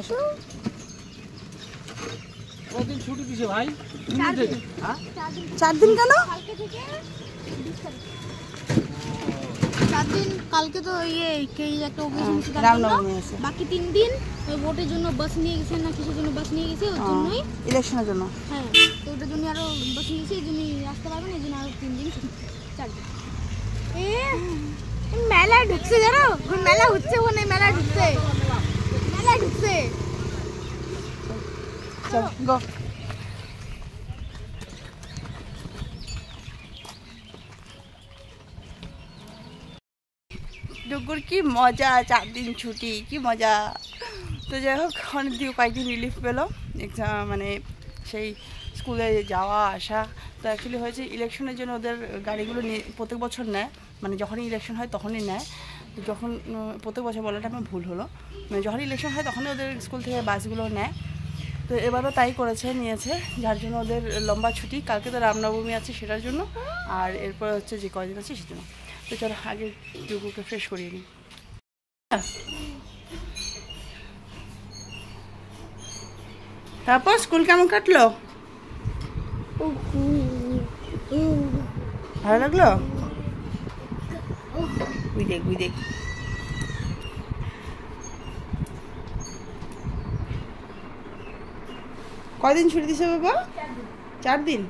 আসো। কতদিন ছুটি দিছে ভাই? 4 দিন। হ্যাঁ 4 দিন কেন? কালকে থেকে 20 তারিখ। 4 দিন কালকে তো একটা অকেশন ছিল, রামনবমী আছে, বাকি 3 দিন ওই ভোটের জন্য বাস নিয়ে গেছে না কিসের জন্য বাস নিয়ে গেছে, ওর জন্যই ইলেকশনের জন্য। হ্যাঁ, তো ওটার জন্য আরো বাস নিয়ে গেছে, এই জন্য আসতে পারবে না, এই জন্য আরো 3 দিন 4 দিন। মেলা ঢুকছে, জানো মেলা হচ্ছে, ওখানে মেলা ঢুকছে। চল গো। ডুগুর কি মজা, 4 দিন ছুটি, কি মজা। তো যাই হোক, অনেক দিন কয়েকদিন রিলিফ পেলো এক্সাম, মানে সেই স্কুলে যাওয়া আসা। তো অ্যাকচুয়ালি হয়েছে ইলেকশনের জন্য ওদের গাড়িগুলো নিয়ে প্রত্যেক বছর নেয়, মানে যখনই ইলেকশন হয় তখনই নেয়। তো যখন প্রত্যেক বছর বলাটা আমার ভুল হলো, মানে যখনই ইলেকশন হয় তখনই ওদের স্কুল থেকে বাসগুলো নেয়। তো এবারও তাই নিয়েছে, যার জন্য ওদের লম্বা ছুটি। কালকে তো রামনবমী আছে সেটার জন্য, আর এরপর হচ্ছে যে কয়দিন আছে সেটার জন্য। তো চলো আগে ডুগুকে ফ্রেশ করিয়ে নিই। তারপর স্কুল কেমন কাটলো? ভালো লাগলো? বুঝ দেখ কয়দিন ছুটি দিছে বাবা? 4 দিন,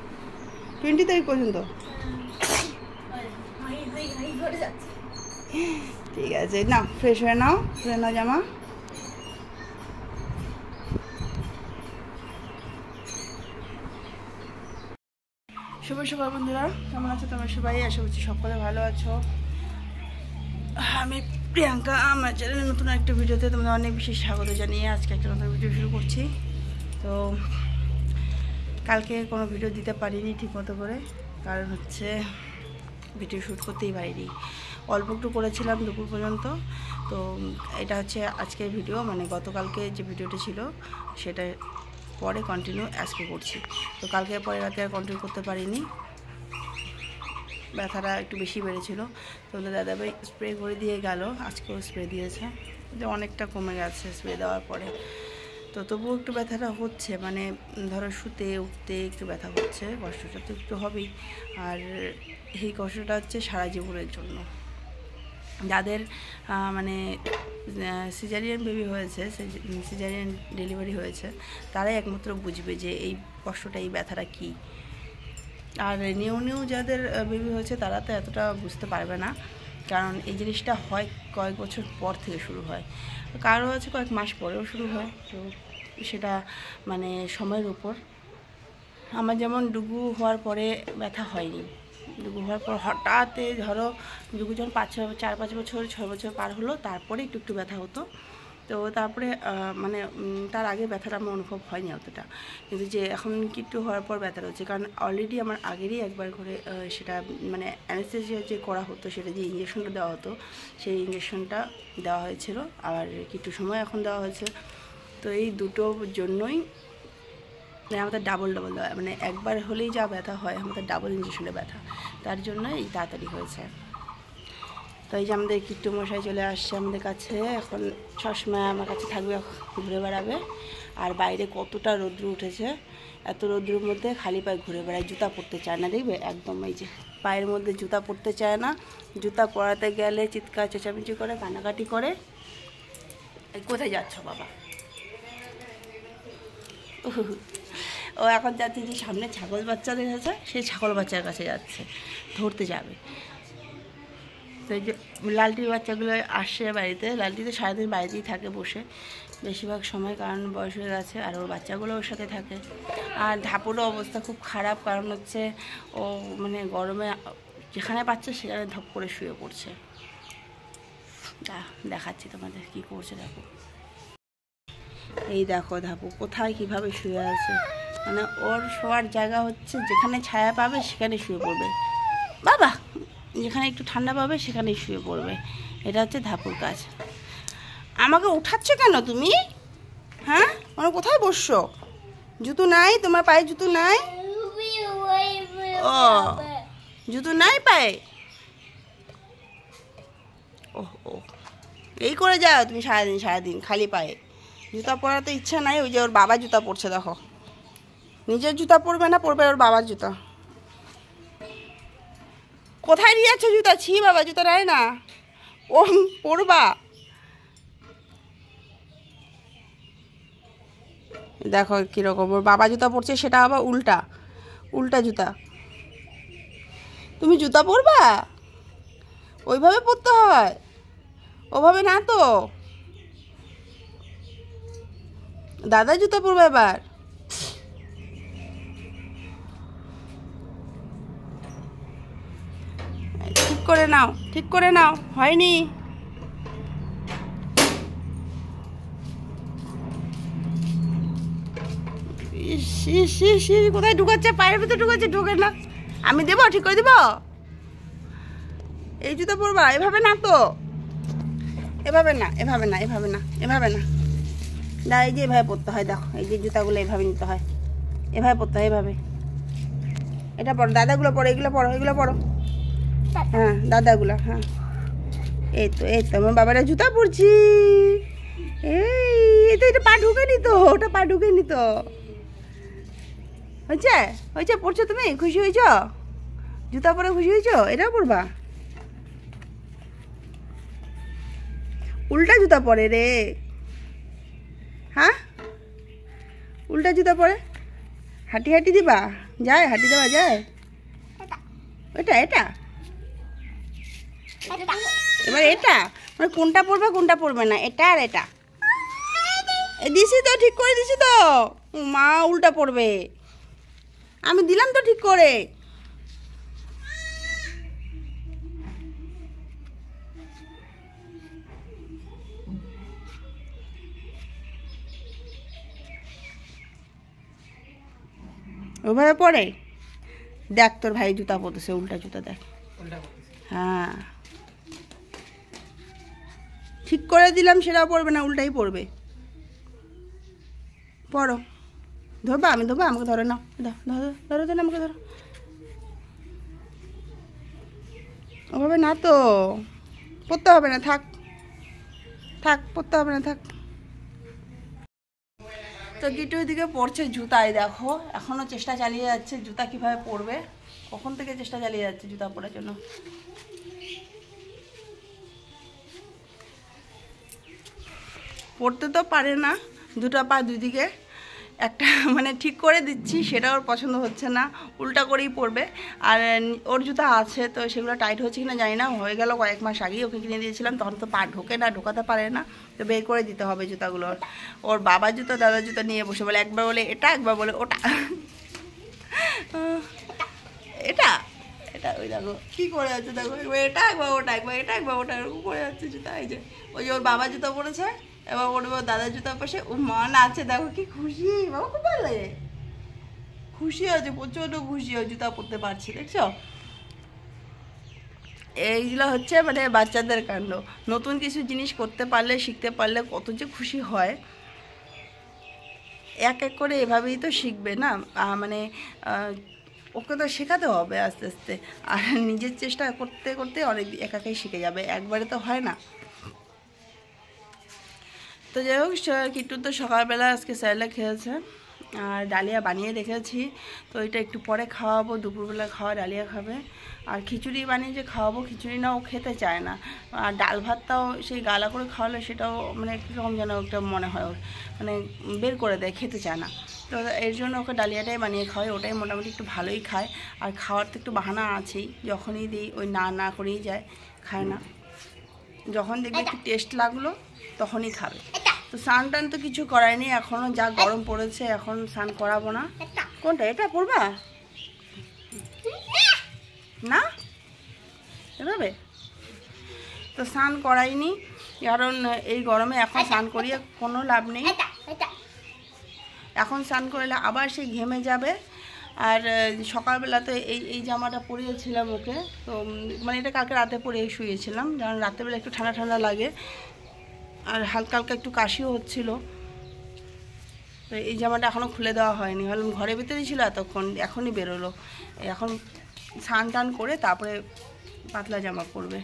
20 তারিখ পর্যন্ত। ঠিক আছে, নাও ফ্রেশ হয়ে নাও, জামা। শুভ সকাল বন্ধুরা, কেমন আছো তোমরা সবাই? আশা করছি সকলে ভালো আছো। আমি প্রিয়াঙ্কা, আমার চ্যানেলের নতুন একটা ভিডিওতে তোমাদের অনেক বেশি স্বাগত জানিয়ে আজকে একটা নতুন ভিডিও শুরু করছি। তো কালকে কোনো ভিডিও দিতে পারিনি ঠিক মতো করে, কারণ হচ্ছে ভিডিও শ্যুট করতেই পারিনি, অল্প একটু করেছিলাম দুপুর পর্যন্ত। তো এটা হচ্ছে আজকের ভিডিও, মানে গতকালকে যে ভিডিওটা ছিল সেটা পরে কন্টিনিউ আজকে করছি। তো কালকে পরে রাতে আর কন্টিনিউ করতে পারিনি, ব্যথাটা একটু বেশি বেড়েছিল। তো দাদাভাই স্প্রে করে দিয়ে গেল, আজকেও স্প্রে দিয়েছে, যে অনেকটা কমে গেছে স্প্রে দেওয়ার পরে। তো তবুও একটু ব্যথাটা হচ্ছে, মানে ধরো শুতে উঠতে একটু ব্যথা হচ্ছে, কষ্টটা তো একটু হবেই। আর এই কষ্টটা হচ্ছে সারা জীবনের জন্য। যাদের মানে সিজারিয়ান বেবি হয়েছে, সিজারিয়ান ডেলিভারি হয়েছে, তারাই একমাত্র বুঝবে যে এই কষ্টটা, এই ব্যথাটা কী। আর নিউ যাদের বেবি হয়েছে তারা তো এতটা বুঝতে পারবে না, কারণ এই জিনিসটা হয় কয়েক বছর পর থেকে শুরু হয়, কারো আছে কয়েক মাস পরেও শুরু হয়। তো সেটা মানে সময়ের উপর। আমার যেমন ডুগু হওয়ার পরে ব্যথা হয়নি, ডুগু হওয়ার পর হঠাৎ ধরো ডুগু যখন 4-5 বছর 6 বছর পার হলো, তারপরে একটু ব্যথা হতো। তো তারপরে মানে তার আগে ব্যথাটা আমার অনুভব হয়নি অতটা, কিন্তু যে এখন একটু হওয়ার পর ব্যথাটা হচ্ছে, কারণ অলরেডি আমার আগেরই একবার করে সেটা মানে অ্যানেস্থেসিয়া যে করা হতো, সেটা যে ইঞ্জেকশনটা দেওয়া হতো, সেই ইঞ্জেকশনটা দেওয়া হয়েছিল, আর একটু সময় এখন দেওয়া হয়েছে। তো এই দুটোর জন্যই আমাদের ডাবল দেওয়া, মানে একবার হলেই যা ব্যথা হয়, আমাদের ডাবল ইঞ্জেকশনে ব্যথা, তার জন্য এই তাড়াতাড়ি হয়েছে। তো এই যে আমাদের কিট্টু মশাই চলে আসছে আমাদের কাছে, এখন সবসময় আমার কাছে থাকবে, ঘুরে বেড়াবে। আর বাইরে কতটা রৌদ্র উঠেছে, এত রৌদ্রের মধ্যে খালি পায়ে ঘুরে বেড়ায়, জুতা পরতে চায় না, দেখবে একদম এই যে পায়ের মধ্যে জুতা পরতে চায় না, জুতা পরাতে গেলে চিৎকার চেঁচামেচি করে, কান্নাকাটি করে। কোথায় যাচ্ছ বাবা? ও এখন যাচ্ছে যে সামনে ছাগল বাচ্চা দেখেছে, সেই ছাগল বাচ্চার কাছে যাচ্ছে, ধরতে যাবে। তো এই যে লালটির বাচ্চাগুলো আসছে বাড়িতে, লালটি তো সারাদিন বাড়িতেই থাকে বসে বেশিরভাগ সময়, কারণ বয়স হয়ে গেছে, আর ওর বাচ্চাগুলো ওর সাথে থাকে। আর ধাপুরও অবস্থা খুব খারাপ, কারণ হচ্ছে ও মানে গরমে যেখানে পাচ্ছে সেখানে ধপ করে শুয়ে পড়ছে। দেখাচ্ছি তোমাদের কী করছে, দেখো এই দেখো ধাপু কোথায় কীভাবে শুয়ে আছে, মানে ওর শোয়ার জায়গা হচ্ছে যেখানে ছায়া পাবে সেখানে শুয়ে পড়বে বাবা, যেখানে একটু ঠান্ডা পাবে সেখানেই শুয়ে পড়বে। এটা হচ্ছে ধাপুর কাজ। আমাকে উঠাচ্ছ কেন তুমি? হ্যাঁ, মানে কোথায় বসছো? জুতো নাই তোমার পায়ে? জুতো নাই? ও জুতো নাই পায়ে? ও এই করে যাও তুমি সারাদিন খালি পায়ে? জুতা পরাতে ইচ্ছা নাই, ওই যে ওর বাবা জুতা পরছে দেখো। নিজের জুতা পরবে না, পরবে ওর বাবার জুতা। কোথায় নিয়ে যাচ্ছ জুতা? ছি বাবা, জুতা নেয় না, ও পরবা। দেখো কীরকম ওর বাবা জুতা পরছে, সেটা আবার উল্টা উল্টা জুতা। তুমি জুতা পরবা? ওইভাবে পরতে হয়, ওভাবে না তো। দাদা জুতা পরবে এবার। ঠিক করে নাও, ঠিক করে নাও, হয়নি। ইস ইস ইস ইস, কোথায় ঢুকাচ্ছে? পায়ের ভিতরে ঢুকাচ্ছে, ঢোকে না। আমি দেবো, ঠিক করে দেবো। এই জুতো পরবা, এভাবে না তো, এভাবে না, এভাবে না, এভাবে না, এভাবে না। না, এই যে এভাবে পরতে হয়, দেখো এই যে জুতাগুলো এভাবে নিতে হয়, এভাবে পরতে হয়, এভাবে। এটা পড়ো, দাদাগুলো পড়ো, এগুলো পড়ো, এগুলো পড়ো। হ্যাঁ দাদাগুলো, হ্যাঁ। এই তো এই তো আমার বাবারা জুতা পরছি। এই তো, এটা পা ঢুকে নিত, ওটা পা ঢুকে নিত। হয়েছে হয়েছে, পড়ছো তুমি? খুশি হয়েছ? জুতা পরে খুশি হয়েছ? এটাও পরবা? উল্টা জুতা পরে রে, হ্যাঁ উল্টা জুতা পরে হাঁটি হাঁটি দিবা? যায় হাঁটি দেওয়া যায়? এটা এটা এবার এটা মানে কোনটা পরবে কোনটা পরবে না, এটা আর এটা। দিছি তো, ঠিক করে দিছি তো। মা উল্টা পড়বে, আমি দিলাম তো ঠিক করে। ওভাবে পড়ে। দেখ তোর ভাই জুতা পরতেছে, উল্টা জুতা দেখ। হ্যাঁ ঠিক করে দিলাম, সেটাও পড়বে না, উল্টাই পড়বে। পড়ো, ধরবা? আমি ধরবো, আমাকে ধরে নাও, ধরো ধরো ধরো, আমাকে ধরো। ওভাবে না তো, পড়তে হবে না, থাক থাক, পড়তে হবে না, থাক। তো গিটু ওইদিকে পড়ছে জুতায়, দেখো এখনও চেষ্টা চালিয়ে যাচ্ছে জুতা কিভাবে পরবে। কখন থেকে চেষ্টা চালিয়ে যাচ্ছে জুতা পরার জন্য। পড়তে তো পারে না, দুটো পা দুদিকে একটা মানে ঠিক করে দিচ্ছি, সেটা ওর পছন্দ হচ্ছে না, উল্টা করেই পড়বে। আর ওর জুতা আছে তো, সেগুলো টাইট হচ্ছে কিনা জানি না। হয়ে গেল কয়েক মাস আগেই ওকে কিনে দিয়েছিলাম, তখন তো পা ঢোকে না, ঢোকাতে পারে না, তো বের করে দিতে হবে জুতাগুলোর। ওর বাবার জুতো দাদার জুতো নিয়ে বসে বলে, একবার বলে এটা, একবার বলে ওটা। এটা এটা ওই দেখো কী করে যাচ্ছে, দেখো একবার এটা, একবার ওটা, একবার এটা, একবার ওটা, এরকম করে যাচ্ছে জুতা। এই যে ওই যে ওর বাবার জুতো পরেছে, এবার ওর দাদার জুতার পাশে ও মা নাচে, দেখো কি খুশি। বাবা খুব ভালো লাগে, খুশি আছে, প্রচণ্ড খুশি হয় জুতা পরতে পারছি, দেখছো? এইগুলো হচ্ছে মানে বাচ্চাদের কাণ্ড। নতুন কিছু জিনিস করতে পারলে, শিখতে পারলে কত যে খুশি হয়। এক এক করে এভাবেই তো শিখবে না, মানে ওকে তো শেখাতে হবে আস্তে আস্তে। আর নিজের চেষ্টা করতে করতে অনেক একাই শিখে যাবে, একবারে তো হয় না। তো যাই হোক, কিট্টু তো সকালবেলা আজকে স্যালাড খেয়েছে আর ডালিয়া বানিয়ে রেখেছি, তো এটা একটু পরে খাওয়াবো। দুপুরবেলা খাওয়া, ডালিয়া খাবে। আর খিচুড়ি বানিয়ে যে খাওয়াবো, খিচুড়ি না ও খেতে চায় না। আর ডাল ভাতটাও সেই গালা করে খাওয়ালে সেটাও মানে একটু রকম যেন একটা মনে হয় ওর, মানে বের করে দেয়, খেতে চায় না। তো এর জন্য ওকে ডালিয়াটাই বানিয়ে খাওয়াই, ওটাই মোটামুটি একটু ভালোই খায়। আর খাওয়ার তো একটু বাহানা আছেই, যখনই দিই ওই না না করেই যায়, খায় না। যখন দেখবে একটু টেস্ট লাগলো তখনই খাবে। তো স্নান টান তো কিছু করায়নি এখনও, যা গরম পড়েছে এখন স্নান করাবো না। কোনটা এটা পড়বা না এভাবে? তো স্নান করাইনি, কারণ এই গরমে এখন স্নান করিয়ে কোনো লাভ নেই। এখন স্নান করলে আবার সে ঘেমে যাবে। আর সকালবেলা তো এই জামাটা পরিয়েছিলাম ওকে, তো মানে এটা কালকে রাতে পরে শুয়েছিলাম, কারণ রাত্রেবেলা একটু ঠান্ডা ঠান্ডা লাগে, আর হালকা হালকা একটু কাশিও হচ্ছিলো। তো এই জামাটা এখনও খুলে দেওয়া হয়নি, হলাম ঘরের ভিতরেই ছিল এতক্ষণ, এখনই বেরোলো। এখন স্নান টান করে তারপরে পাতলা জামা পরবে।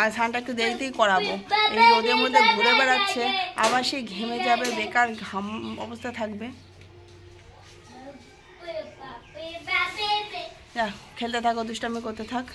আর স্নানটা একটু দেরিতেই করাবো। এই রোদের মধ্যে ঘুরে বেড়াচ্ছে, আবার সে ঘেমে যাবে, বেকার ঘাম অবস্থা থাকবে। যা খেলতে থাকো, দুষ্টামি করতে থাক।